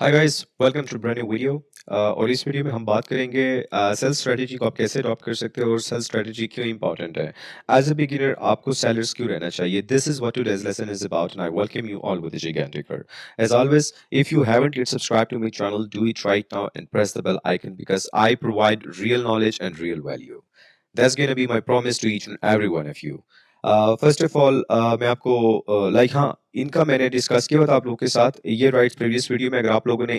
Hi guys welcome to brand new video. और इस video में हम बात करेंगे सेल स्ट्रेटजी को आप कैसे अडॉप्ट कर सकते हो और सेल स्ट्रेटजी क्यों इंपॉर्टेंट है। एज अ बिगिनर आपको सेलर्स क्यों रहना चाहिए, this is what today's lesson is about and I welcome you all with gigantic as always. If you haven't yet subscribed to my channel, do it right now and press the bell icon because I provide real knowledge and real value. That's going to be my promise to each and every one of you. First of all मैं आपको हाँ, इनका मैंने discuss किया था आप लोगों के साथ ये राइट्स प्रीवियस वीडियो में। अगर आप लोगों ने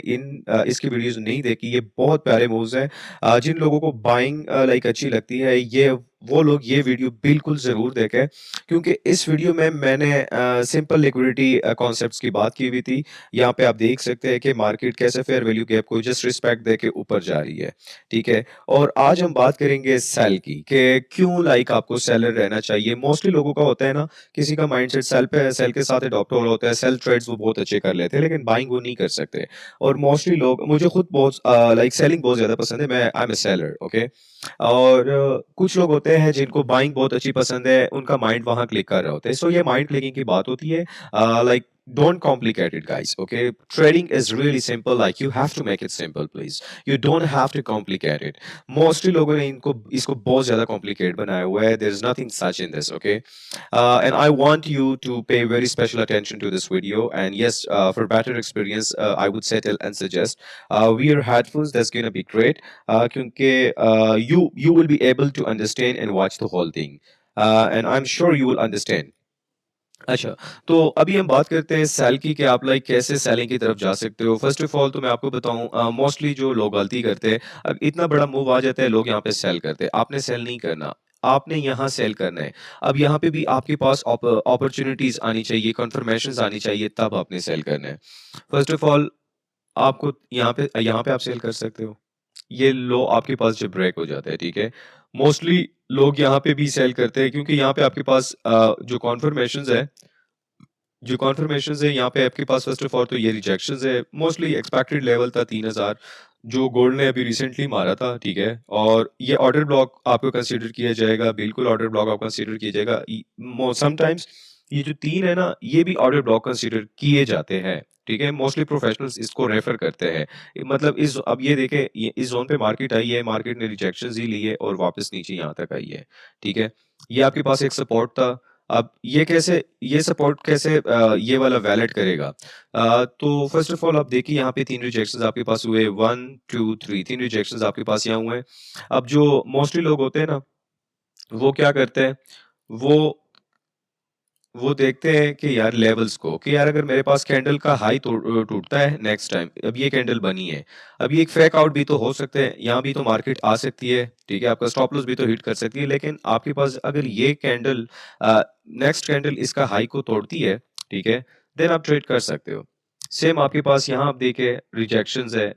इसकी वीडियोस नहीं देखी, ये बहुत प्यारे मूव्स हैं। जिन लोगों को बाइंग अच्छी लगती है, ये वो लोग ये वीडियो बिल्कुल ज़रूर देखें, क्योंकि इस वीडियो में मैंने सिंपल लिक्विडिटी कॉन्सेप्ट्स की बात की हुई थी। यहाँ पे आप देख सकते हैं कि मार्केट कैसे फेयर वैल्यू गैप को जस्ट रिस्पेक्ट दे के ऊपर जा रही है, ठीक है। और आज हम बात करेंगे सेल की कि क्यों आपको सेलर रहना चाहिए। मोस्टली लोगों का होता है ना, किसी का माइंडसेट सेल के साथ अडॉप्ट हो रहा होता है, सेल ट्रेड्स वो बहुत अच्छे कर लेते हैं लेकिन बाइंग वो नहीं कर सकते। और मोस्टली लोग, मुझे खुद बहुत सेलिंग बहुत ज्यादा पसंद है, मैं I am a seller, okay. और कुछ लोग होते हैं जिनको बाइंग बहुत अच्छी पसंद है, उनका माइंड वहां क्लिक कर रहा होता है। सो ये माइंड क्लिकिंग की बात होती है। Like don't complicate it, guys, okay? Trading is really simple. Like, you have to make it simple, please. You don't have to complicate it. Mostly लोगों ने इनको इसको बहुत ज्यादा complicated बनाया हुआ है। There is nothing such in this, okay? And I want you to pay very special attention to this video. And yes, for better experience, I would settle and suggest wear headphones. That's going to be great. क्योंकि you will be able to understand and watch the whole thing. And I'm sure you will understand. अच्छा, तो अभी हम बात करते हैं cell की कि आप कैसे सेलिंग की तरफ जा सकते हो। फर्स्ट ऑफ ऑल तो मैं आपको बताऊं, मोस्टली जो लोग गलती करते हैं, अब इतना बड़ा मूव आ जाता है, लोग यहाँ पे सेल करते हैं। आपने सेल नहीं करना, आपने यहाँ सेल करना है। अब यहाँ पे भी आपके पास अपॉर्चुनिटीज आनी चाहिए, कंफर्मेशंस आनी चाहिए, तब आपने सेल करना है। फर्स्ट ऑफ ऑल आपको यहाँ पे आप सेल कर सकते हो। ये लो आपके पास जब ब्रेक हो जाता है, ठीक है। मोस्टली लोग यहाँ पे भी सेल करते हैं क्योंकि यहाँ पे आपके पास जो कॉन्फर्मेशन है यहाँ पे आपके पास, फर्स्ट ऑफ ऑल तो ये रिजेक्शन है। मोस्टली एक्सपेक्टेड लेवल था 3000, जो गोल्ड ने अभी रिसेंटली मारा था, ठीक है। और ये ऑर्डर ब्लॉक आपको कंसीडर किया जाएगा, बिल्कुल ऑर्डर ब्लॉक आपको कंसीडर किया जाएगा। समटाइम्स ये जो तीन है ना, ये भी ऑर्डर ब्लॉक कंसीडर किए जाते हैं, ठीक है। मोस्टली प्रोफेशनल्स इसको रेफर करते हैं। मतलब इस अब ये देखें, ये इस जोन पे मार्केट आई है, मार्केट ने रिजेक्शन ही ली है और वापस नीचे यहाँ तक आई है, ठीक है। ये आपके पास एक सपोर्ट था। अब ये सपोर्ट कैसे ये वाला वैलिड करेगा। तो फर्स्ट ऑफ ऑल आप देखिए, यहाँ पे तीन रिजेक्शंस आपके पास हुए, 1 2 3, तीन रिजेक्शंस आपके पास यहाँ हुए हैं। अब जो मोस्टली लोग होते हैं ना, वो क्या करते हैं, वो वो देखते हैं कि यार लेवल्स को, कि यार अगर मेरे पास कैंडल का हाई टूटता है नेक्स्ट टाइम, अब ये कैंडल बनी है, अब ये एक फेक आउट भी तो हो सकते हैं, यहाँ भी तो मार्केट आ सकती है, ठीक है। आपका स्टॉप लॉस भी तो हिट कर सकती है, लेकिन आपके पास अगर ये कैंडल नेक्स्ट कैंडल इसका हाई को तोड़ती है, ठीक है, देन आप ट्रेड कर सकते हो। सेम आपके पास यहाँ आप देखे रिजेक्शंस है,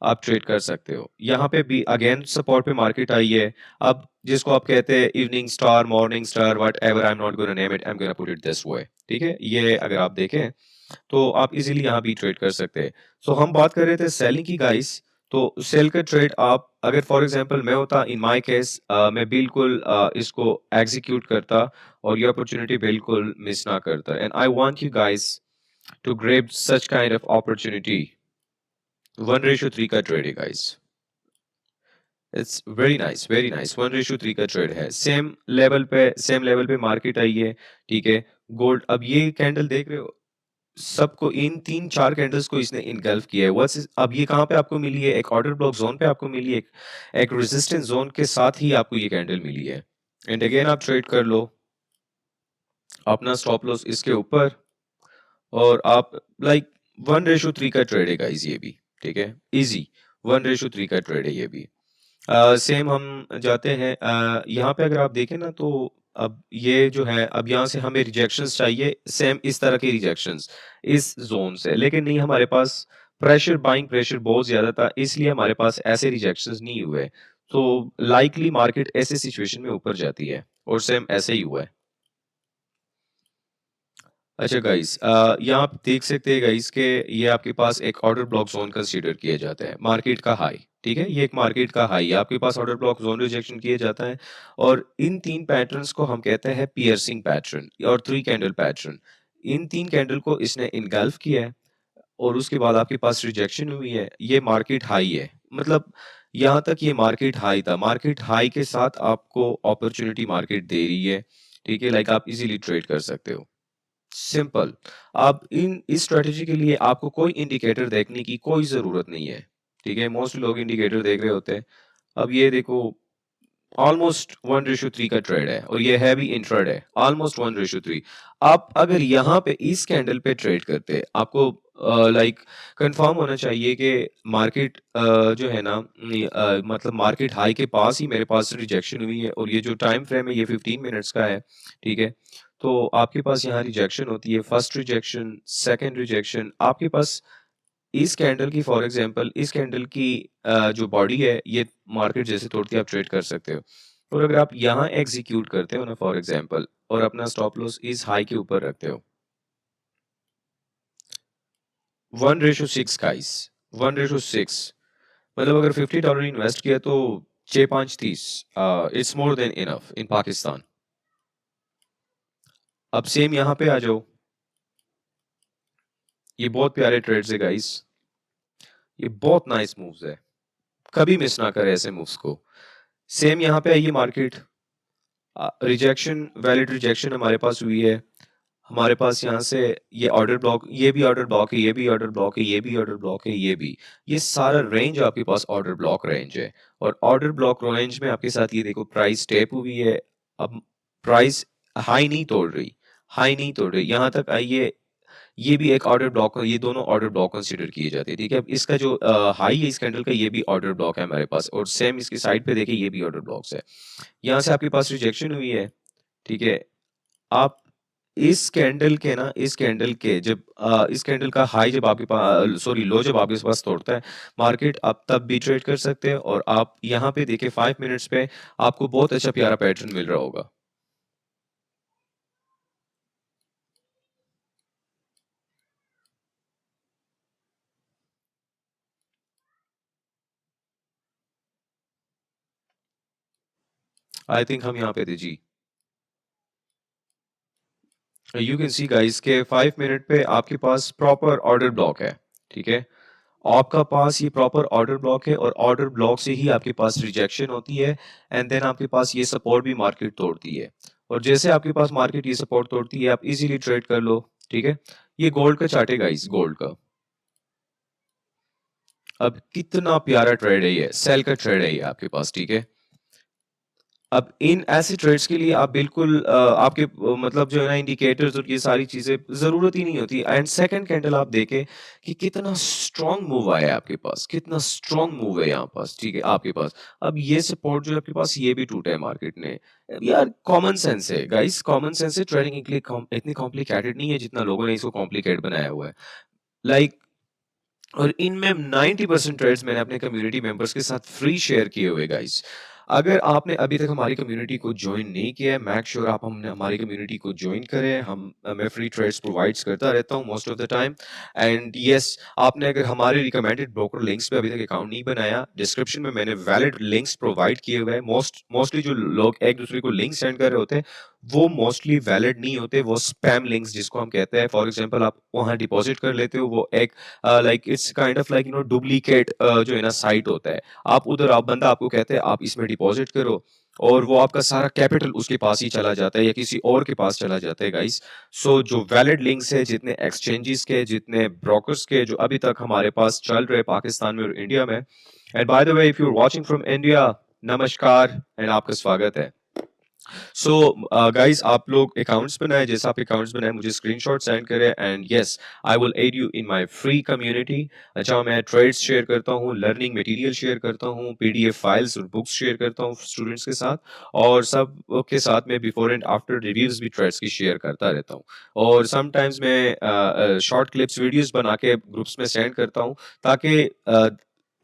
आप ट्रेड कर सकते हो। यहाँ पे भी अगेन सपोर्ट पे मार्केट आई है। अब जिसको आप कहते हैं evening star, morning star, what ever, I am not gonna name it, I am gonna put it this way, ठीक है। ये अगर आप देखें तो आप इजीली यहाँ भी ट्रेड कर सकते हैं। सो हम बात कर रहे थे सेलिंग की, गाइस। तो सेल का ट्रेड आप, अगर फॉर एग्जांपल मैं होता, इन माय केस, मैं बिल्कुल इसको एग्जीक्यूट करता और ये अपॉर्चुनिटी बिल्कुल मिस ना करता। And I want you guys to grab such kind of opportunity. 1:3 का ट्रेड है, guys. It's very nice, very nice. 1:3 का ट्रेड है। सेम लेवल पे मार्केट आई है, ठीक है। गोल्ड, अब ये कैंडल देख रहे हो, सबको इन तीन चार कैंडल्स को इसने इनगल्फ किया है। अब ये कहाँ पे आपको मिली है, एक ऑर्डर ब्लॉक जोन पे आपको मिली है, एक रेजिस्टेंस जोन के साथ ही आपको ये कैंडल मिली है। एंड अगेन आप ट्रेड कर लो, अपना स्टॉप लॉस इसके ऊपर, और आप लाइक 1:3 का ट्रेड है, गाइस, ये भी, ठीक है, इजी। 1:3 का ट्रेड है ये भी। सेम हम जाते हैं, यहाँ पे अगर आप देखें ना, तो अब ये जो है, अब यहाँ से हमें रिजेक्शंस चाहिए, सेम इस तरह के रिजेक्शंस इस जोन से, लेकिन नहीं, हमारे पास प्रेशर, बाइंग प्रेशर बहुत ज्यादा था, इसलिए हमारे पास ऐसे रिजेक्शंस नहीं हुए। तो लाइकली मार्केट ऐसे सिचुएशन में ऊपर जाती है, और सेम ऐसे ही हुआ है। अच्छा गाइस, यहाँ आप देख सकते हैं गाइस के ये आपके पास एक ऑर्डर ब्लॉक जोन कंसीडर किया जाता है, मार्केट का हाई, ठीक है। ये एक मार्केट का हाई है, आपके पास ऑर्डर ब्लॉक जोन रिजेक्शन किया जाता है। और इन तीन पैटर्न्स को हम कहते हैं पियर्सिंग पैटर्न और थ्री कैंडल पैटर्न। इन तीन कैंडल को इसने इनगल्फ किया है, और उसके बाद आपके पास रिजेक्शन हुई है, ये मार्केट हाई है। मतलब यहाँ तक ये मार्केट हाई था, मार्केट हाई के साथ आपको अपॉर्चुनिटी मार्केट दे रही है, ठीक है, लाइक आप इजीली ट्रेड कर सकते हो। सिंपल। अब इन इस स्ट्रेटेजी के लिए आपको कोई इंडिकेटर देखने की कोई ज़रूरत नहीं है, ठीक है? मोस्ट लोग इंडिकेटर देख रहे होते हैं। अब ये देखो, ऑलमोस्ट 1:3 का ट्रेड है और ये है भी इंट्राडे, ऑलमोस्ट 1:3। आप अगर यहाँ पे इस कैंडल पे ट्रेड करते हैं, आपको लाइक कंफर्म होना चाहिए कि मार्केट जो है ना, मतलब मार्केट हाई के पास ही मेरे पास रिजेक्शन हुई है और ये जो टाइम फ्रेम है ये 15 मिनट्स का है, ठीक है? तो आपके पास यहाँ रिजेक्शन होती है, फर्स्ट रिजेक्शन, सेकंड रिजेक्शन, आपके पास इस कैंडल की, फॉर एग्जांपल इस कैंडल की जो बॉडी है ये मार्केट जैसे तोड़ती है आप ट्रेड कर सकते हो। और अगर आप यहाँ एग्जीक्यूट करते हो ना फॉर एग्जांपल, और अपना स्टॉप लॉस इस हाई के ऊपर रखते हो, 1:6 गाइस, 1:6, मतलब अगर $50 इन्वेस्ट किया तो 6-5-30, it's more than enough in Pakistan. अब सेम यहाँ पे आ जाओ, ये बहुत प्यारे ट्रेड्स है गाइस, ये बहुत नाइस मूव्स है, कभी मिस ना करें ऐसे मूव्स को। सेम यहाँ पे आइए, मार्केट रिजेक्शन, वैलिड रिजेक्शन हमारे पास हुई है, हमारे पास यहाँ से ये ऑर्डर ब्लॉक, ये भी ऑर्डर ब्लॉक है, ये भी ऑर्डर ब्लॉक है, ये भी ऑर्डर ब्लॉक है, ये भी, ये सारा रेंज आपके पास ऑर्डर ब्लॉक रेंज है। और ऑर्डर ब्लॉक रेंज में आपके साथ ये देखो प्राइस टैप हुई है, अब प्राइस हाई नहीं तोड़ रही, हाई नहीं तोड़ रही, यहाँ तक आइए, ये भी एक ऑर्डर ब्लॉक, ये दोनों ऑर्डर ब्लॉक कंसीडर किए जाते हैं, ठीक है? अब इसका जो हाई है इस कैंडल का, ये भी ऑर्डर ब्लॉक है हमारे पास, और सेम इसकी साइड पे देखिए ये भी ऑर्डर ब्लॉक्स है। यहाँ से आपके पास रिजेक्शन हुई है, ठीक है? आप इस कैंडल के ना, इस कैंडल के जब इस कैंडल का हाई जब आपके पास, सॉरी लो जब आपके पास तोड़ता है मार्केट, आप तब भी ट्रेड कर सकते हैं। और आप यहाँ पे देखिए 5 मिनट्स पे आपको बहुत अच्छा प्यारा पैटर्न मिल रहा होगा। आई थिंक हम यहाँ पे थे जी। यू कैन सी गाइस के 5 मिनट पे आपके पास प्रॉपर ऑर्डर ब्लॉक है, ठीक है? आपका पास ये प्रॉपर ऑर्डर ब्लॉक है और ऑर्डर ब्लॉक से ही आपके पास रिजेक्शन होती है, एंड देन आपके पास ये सपोर्ट भी मार्केट तोड़ती है। और जैसे आपके पास मार्केट ये सपोर्ट तोड़ती है आप इजीली ट्रेड कर लो, ठीक है? ये गोल्ड का चार्ट है गाइस, गोल्ड का। अब कितना प्यारा ट्रेड है, ये सेल का ट्रेड है ये आपके पास, ठीक है? अब इन ऐसे ट्रेड्स के लिए आप बिल्कुल आपके मतलब जो है ना इंडिकेटर्स और ये सारी चीजें जरूरत ही नहीं होती। एंड सेकंड कैंडल आप देखें कि कितना स्ट्रांग मूव आया है आपके पास, कितना स्ट्रांग मूव है यहाँ पास, ठीक है, आपके पास। अब ये सपोर्ट जो है आपके पास ये भी टूटा है मार्केट ने। यार कॉमन सेंस है गाइस, कॉमन सेंस है, ट्रेडिंग के लिए इतनी कॉम्प्लिकेटेड नहीं है जितना लोगों ने इसको कॉम्प्लिकेट बनाया हुआ है, लाइक। और इनमें 90% ट्रेड्स मैंने अपने कम्युनिटी मेंबर्स के साथ फ्री शेयर किए हुए गाइस। अगर आपने अभी तक हमारी कम्युनिटी को ज्वाइन नहीं किया है, मेक श्योर आप हमने हमारी कम्युनिटी को ज्वाइन करें। मैं फ्री ट्रेड्स प्रोवाइड्स करता रहता हूँ most of the time. And yes, आपने अगर हमारे रिकमेंडेड ब्रोकर लिंक्स पे अभी तक अकाउंट नहीं बनाया, डिस्क्रिप्शन में मैंने वैलिड लिंक्स प्रोवाइड किए हुए हैं। मोस्टली जो लोग एक दूसरे को लिंक सेंड कर रहे होते हैं वो मोस्टली वैलिड नहीं होते, वो स्पैम लिंक्स जिसको हम कहते हैं। फॉर एग्जांपल आप वहाँ डिपॉजिट कर लेते हो, वो एक like it's kind of like duplicate जो है ना साइट होता है। आप उधर, आप बंदा आपको कहते हैं आप इसमें डिपॉजिट करो, और वो आपका सारा कैपिटल उसके पास ही चला जाता है या किसी और के पास चला जाता है गाइस। सो जो वैलिड लिंक्स है जितने एक्सचेंजेस के, जितने ब्रोकर्स के जो अभी तक हमारे पास चल रहे पाकिस्तान में और इंडिया में, and by the way if you are watching from India, नमस्कार एंड आपका स्वागत है। सो गाइस, आप लोग अकाउंट्स बनाए, जैसे आप अकाउंट्स बनाए मुझे स्क्रीनशॉट सेंड करें, and yes I will add you in my free community. अच्छा, मैं ट्रेड्स शेयर करता हूँ, लर्निंग मटेरियल शेयर करता हूँ, पीडीएफ फाइल्स और बुक्स शेयर करता हूँ स्टूडेंट्स के साथ, और सब के साथ में बिफोर एंड आफ्टर रिव्यूज भी ट्रेड्स की शेयर करता रहता हूँ। और समटाइम्स मैं शॉर्ट क्लिप्स वीडियोस बना के ग्रुप्स में सेंड करता हूँ, ताकि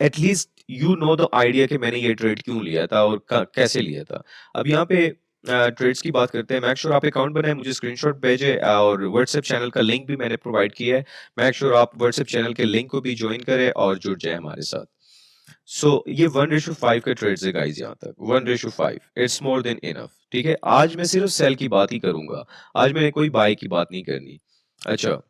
at least you know the idea कि मैंने ये ट्रेड क्यों लिया था और कैसे लिया था। अब यहाँ पे ट्रेड्स की बात करते हैं। मेक श्योर आप अकाउंट बनाए, मुझे स्क्रीनशॉट भेजे, और व्हाट्सएप चैनल का लिंक भी मैंने प्रोवाइड किया है। मेक श्योर आप व्हाट्सएप चैनल के लिंक को भी ज्वाइन करें और जुड़ जाए हमारे साथ। सो ये 1:5 का ट्रेड्स है गाइस, यहाँ तक 1:5 इट्स मोर देन इनफ, ठीक है? आज मैं सिर्फ सेल की बात ही करूंगा, आज मैंने कोई बाय की बात नहीं करनी। अच्छा,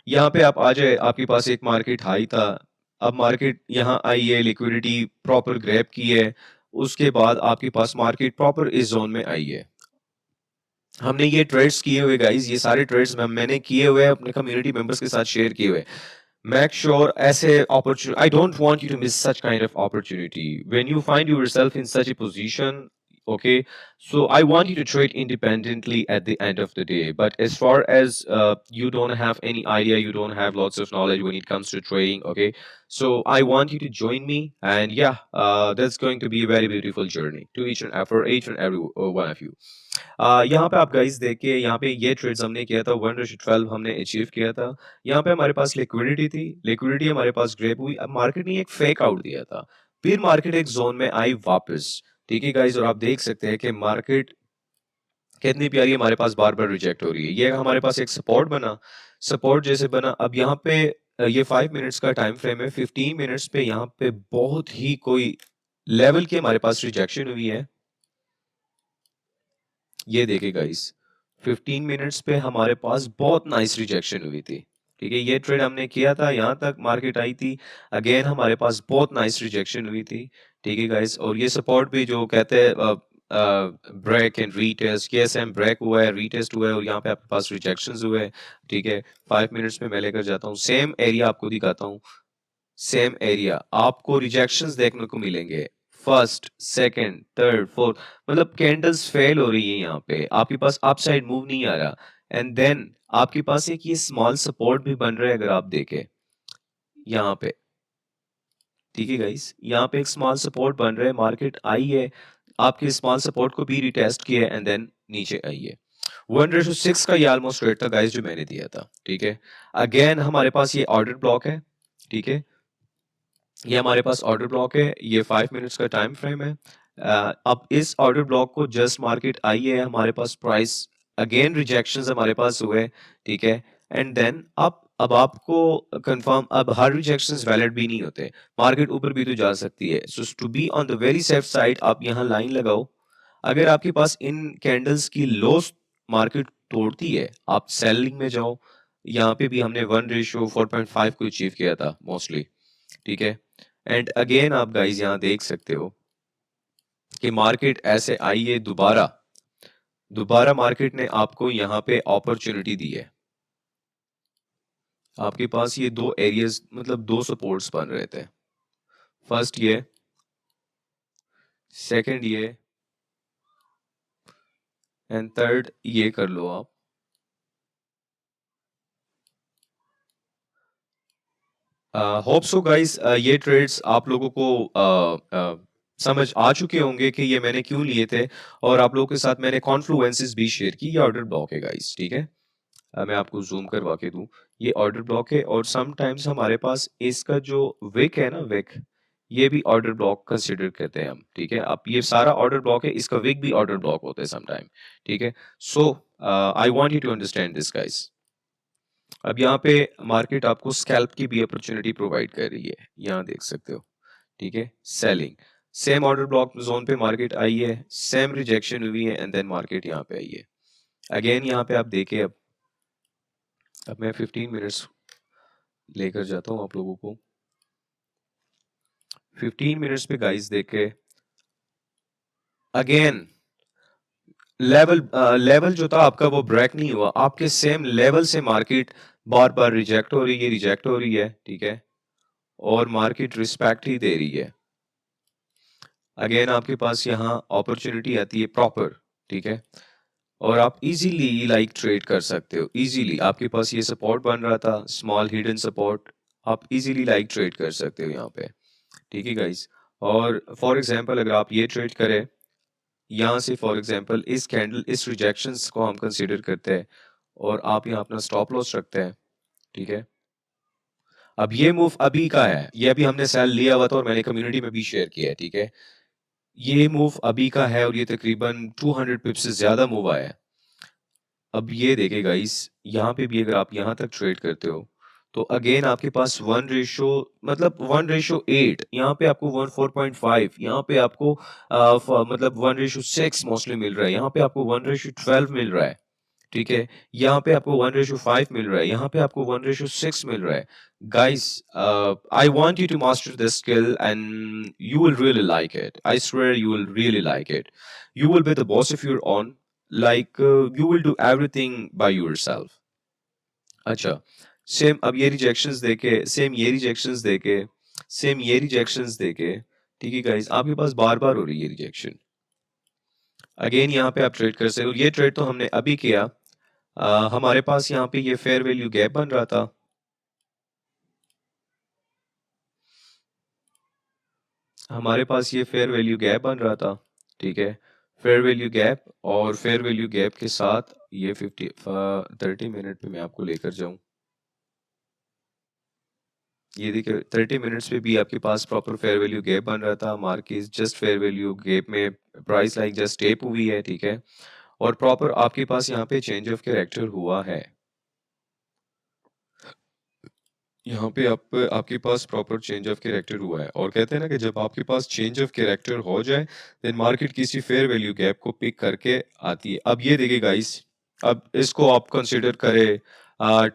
यहाँ पे आप आ जाए, आपके पास एक मार्केट हाई था, अब मार्केट यहाँ आई है, लिक्विडिटी प्रॉपर ग्रैब की है, उसके बाद आपके पास मार्केट प्रॉपर इस जोन में आई है। हमने ये ट्रेड्स किए हुए गाइस, ये सारे ट्रेड्स मैंने किए हुए हैं, अपने कम्युनिटी मेंबर्स के साथ शेयर किए हुए। Make sure ऐसे opportunity. I don't want you to miss such kind of opportunity. When you find yourself in such a position, okay, so I want you to trade independently at the end of the day. But as far as you don't have any idea, you don't have lots of knowledge when it comes to trading, okay, so I want you to join me, and yeah, that's going to be a very beautiful journey to each and for each and every one of you. यहाँ पे आप guys देखिए, यहाँ पे ये trades हमने किया था, 1:12 हमने अचीव किया था। यहाँ पे हमारे पास लिक्विडिटी थी, लिक्विडिटी हमारे पास ग्रैब हुई। अब मार्केट ने एक फेक आउट दिया था, फिर मार्केट एक जोन में आई वापस। ठीक है गाइस, और आप देख सकते हैं कि मार्केट कितनी प्यारी हमारे पास बार बार रिजेक्ट हो रही है। ये हमारे पास एक सपोर्ट बना, सपोर्ट जैसे बना, अब यहाँ पे ये 5 मिनट्स का टाइम फ्रेम है, 15 मिनट्स पे यहाँ पे बहुत ही कोई लेवल की हमारे पास रिजेक्शन हुई है। ये देखिए गाइस, 15 मिनट्स पे हमारे पास बहुत नाइस रिजेक्शन हुई थी। ठीक है, ये ट्रेड हमने किया था, यहाँ तक मार्केट आई थी, अगेन हमारे पास बहुत नाइस रिजेक्शन हुई थी। ठीक है गाइस, और ये सपोर्ट भी जो कहते हैं ब्रेक एंड रीटेस्ट, ये सेम ब्रेक हुआ है, रीटेस्ट हुआ है, और यहाँ पे आपके पास रिजेक्शंस हुए हैं। ठीक है, 5 मिनट्स में मैं लेकर जाता हूँ, सेम एरिया आपको दिखाता हूँ, सेम एरिया आपको रिजेक्शंस देखने को मिलेंगे, फर्स्ट, सेकंड, थर्ड, फोर्थ, मतलब कैंडल्स फेल हो रही है यहाँ पे, आपके पास अपसाइड मूव नहीं आ रहा, एंड देन आपके पास एक ये स्मॉल सपोर्ट भी बन रहा है, अगर आप देखें यहाँ पे। ठीक है गाइस, यहाँ पे एक स्मॉल सपोर्ट बन रहा है, मार्केट आई है, आपके स्मॉल सपोर्ट को भी रिटेस्ट किया एंड देन नीचे आई है। 1:6 का ये ऑलमोस्ट रेट था गाइस जो मैंने दिया था। ठीक है, अगेन हमारे पास ये ऑर्डर ब्लॉक है। ठीक है, ये हमारे पास ऑर्डर ब्लॉक है, ये 5 मिनट्स का टाइम फ्रेम है। अब इस ऑर्डर ब्लॉक को जस्ट मार्केट आई है, हमारे पास प्राइस अगेन रिजेक्शंस हमारे पास हुए। ठीक है, एंड देन अब आपको कंफर्म, अब हर रिजेक्शंस वैलिड भी नहीं होते, मार्केट ऊपर भी तो जा सकती है। So to be on the very safe side आप यहाँ लाइन लगाओ, अगर आपके पास इन कैंडल्स की लोस मार्केट तोड़ती है, आप सेलिंग में जाओ। यहाँ पे भी हमने 1:4.5 को अचीव किया था मोस्टली। ठीक है, एंड अगेन आप गाइस यहाँ देख सकते हो कि मार्केट ऐसे आई है, दोबारा दोबारा मार्केट ने आपको यहाँ पे अपॉर्चुनिटी दी है। आपके पास ये दो एरियाज, मतलब दो सपोर्ट्स बन रहे थे, फर्स्ट ये, सेकंड ये, एंड थर्ड ये कर लो आप। होप सो गाइस, ये ट्रेड्स आप लोगों को समझ आ चुके होंगे कि ये मैंने क्यों लिए थे, और आप लोगों के साथ मैंने कॉन्फ्लुएंसेस भी शेयर की। ये ऑर्डर ब्लॉक है गाइस, ठीक है, मैं आपको जूम करवा के दूं, ये ऑर्डर ब्लॉक है, और समटाइम्स हमारे पास इसका जो विक है ना, विक, ये भी ऑर्डर ब्लॉक कंसिडर करते हैं हम। ठीक है, अब ये सारा ऑर्डर ब्लॉक है, इसका विक भी ऑर्डर ब्लॉक होता है समटाइम। ठीक है, so I want you to understand this guys. अब यहाँ पे मार्केट आपको स्कैल्प की भी अपॉर्चुनिटी प्रोवाइड कर रही है, यहाँ देख सकते हो। ठीक है, selling, same order block zone पे मार्केट आई है, सेम रिजेक्शन हुई है, एंड देन मार्केट यहाँ पे आई है अगेन। यहाँ पे आप देखें, अब मैं 15 मिनट्स लेकर जाता हूँ आप लोगों को। 15 मिनट्स पे गाइस देखे, अगेन लेवल जो था आपका वो ब्रेक नहीं हुआ, आपके सेम लेवल से मार्केट बार बार रिजेक्ट हो रही है, रिजेक्ट हो रही है। ठीक है, और मार्केट रिस्पेक्ट ही दे रही है। अगेन आपके पास यहाँ अपॉर्चुनिटी आती है प्रॉपर। ठीक है, और आप इजीली लाइक ट्रेड कर सकते हो, इजीली आपके पास ये सपोर्ट बन रहा था, स्मॉल हिडन सपोर्ट, आप इजीली लाइक ट्रेड कर सकते हो यहाँ पे। ठीक है गाइस, और फॉर एग्जांपल अगर आप ये ट्रेड करें यहाँ से, फॉर एग्जांपल इस कैंडल, इस रिजेक्शंस को हम कंसीडर करते हैं, और आप यहाँ अपना स्टॉप लॉस रखते हैं। ठीक है, अब ये मूव अभी का है, ये अभी हमने सेल लिया हुआ था और मैंने कम्युनिटी में भी शेयर किया है। ठीक है, ये मूव अभी का है, और ये तकरीबन 200 पिप्स से ज्यादा मूव आया है। अब ये देखे गाइस, यहाँ पे भी अगर आप यहाँ तक ट्रेड करते हो, तो अगेन आपके पास 1:8, यहाँ पे आपको 4.5, यहाँ पे आपको मतलब 1:6 मोस्टली मिल रहा है, यहाँ पे आपको 1:12 मिल रहा है। ठीक है, यहाँ पे आपको 1:5 मिल रहा है, यहाँ पे आपको 1:6 मिल रहा है। Guys, I want you to master this skill and you will really like it. I swear you will really like it. You will be the boss of your own. Like, you will do everything by yourself. अच्छा, same अब ये rejections देके, same ये rejections देके, same ये rejections देके, ठीक है गाइस, आपके पास बार-बार हो रही है रिजेक्शन। अगेन यहाँ पे आप ट्रेड कर सकते हो। ये ट्रेड तो हमने अभी किया। हमारे पास यहाँ पे ये फेयर वैल्यू गैप बन रहा था। हमारे पास ये फेयर वैल्यू गैप बन रहा था, ठीक है, फेयर वैल्यू गैप, और फेयर वैल्यू गैप के साथ ये 30 मिनट पे मैं आपको लेकर जाऊं। ये देखिए 30 मिनट्स पे भी आपके पास प्रॉपर फेयर वैल्यू गैप बन रहा था। Market just fair value gap में प्राइस लाइन जस्ट स्टेप हुई है, ठीक है, और प्रॉपर आपके पास यहाँ पे चेंज ऑफ कैरेक्टर हुआ है। यहाँ पे आपके पास प्रॉपर चेंज ऑफ कैरेक्टर हुआ है, और कहते हैं ना कि जब आपके पास चेंज ऑफ कैरेक्टर हो जाए देन मार्केट किसी फेयर वैल्यू गैप को पिक करके आती है। अब ये देखिए गाइस, अब इसको आप कंसिडर करें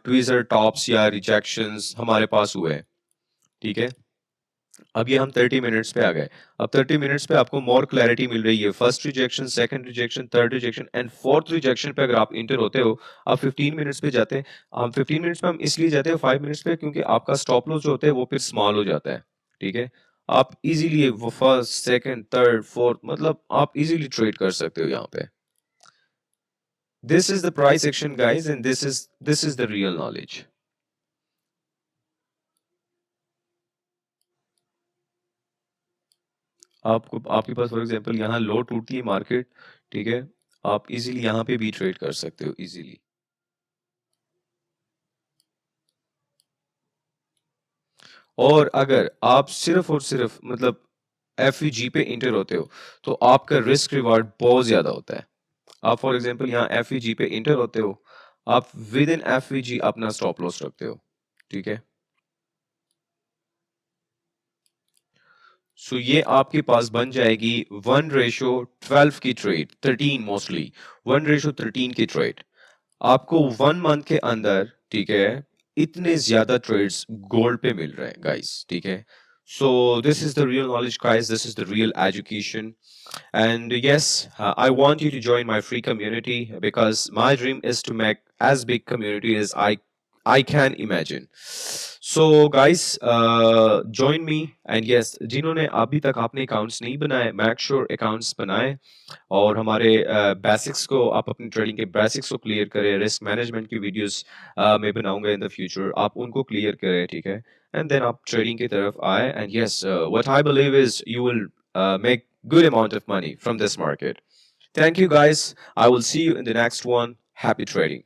ट्वीजर टॉप्स या रिजेक्शंस हमारे पास हुए हैं, ठीक है। अब ये हम 30 मिनट्स पे आ गए। अब 30 मिनट्स पे आपको मोर क्लैरिटी मिल रही है। First rejection, second rejection, third rejection and fourth rejection पे अगर आप इंटर होते हो, आप 15 मिनट्स पे जाते हैं। हम 15 मिनट्स पे हम इसलिए जाते हैं 5 मिनट्स पे, क्योंकि आपका स्टॉप लॉस जो होता है वो फिर स्मॉल हो जाता है, ठीक है। आप इजीली वो फर्स्ट, सेकंड, थर्ड, फोर्थ, मतलब आप इजीली ट्रेड कर सकते हो यहाँ पे। This is the price action guys, and this is the real knowledge. आपको आपके पास फॉर एग्जांपल यहाँ लो टूटती है मार्केट, ठीक है, आप इजीली यहाँ पे भी ट्रेड कर सकते हो इजीली। और अगर आप सिर्फ और सिर्फ मतलब एफईजी पे इंटर होते हो तो आपका रिस्क रिवार्ड बहुत ज्यादा होता है। आप फॉर एग्जांपल यहाँ एफईजी पे इंटर होते हो, आप विद इन एफईजी अपना स्टॉप लॉस रखते हो, ठीक है। सो ये आपके पास बन जाएगी 1:12 की ट्रेड, 13 मोस्टली 1:13 की ट्रेड आपको 1 मंथ के अंदर, ठीक है, इतने ज्यादा ट्रेड्स गोल्ड पे मिल रहे हैं गाइस, ठीक है। So this is the real knowledge guys, this is the real education, and yes, I want you to join my free community because my dream is to make as big community as I can imagine. So guys, join me, and yes, जिन्होंने अभी तक आपने accounts नहीं बनाए, make sure accounts बनाएं, और हमारे basics को, आप अपनी ट्रेडिंग के बेसिक्स को क्लियर करें। रिस्क मैनेजमेंट की वीडियोस मैं बनाऊंगा इन द फ्यूचर, आप उनको क्लियर करें, ठीक है, एंड देन आप ट्रेडिंग की तरफ आए। And yes, what I believe is you will make good amount of money from this market. Thank you guys. I will see you in the next one. Happy trading.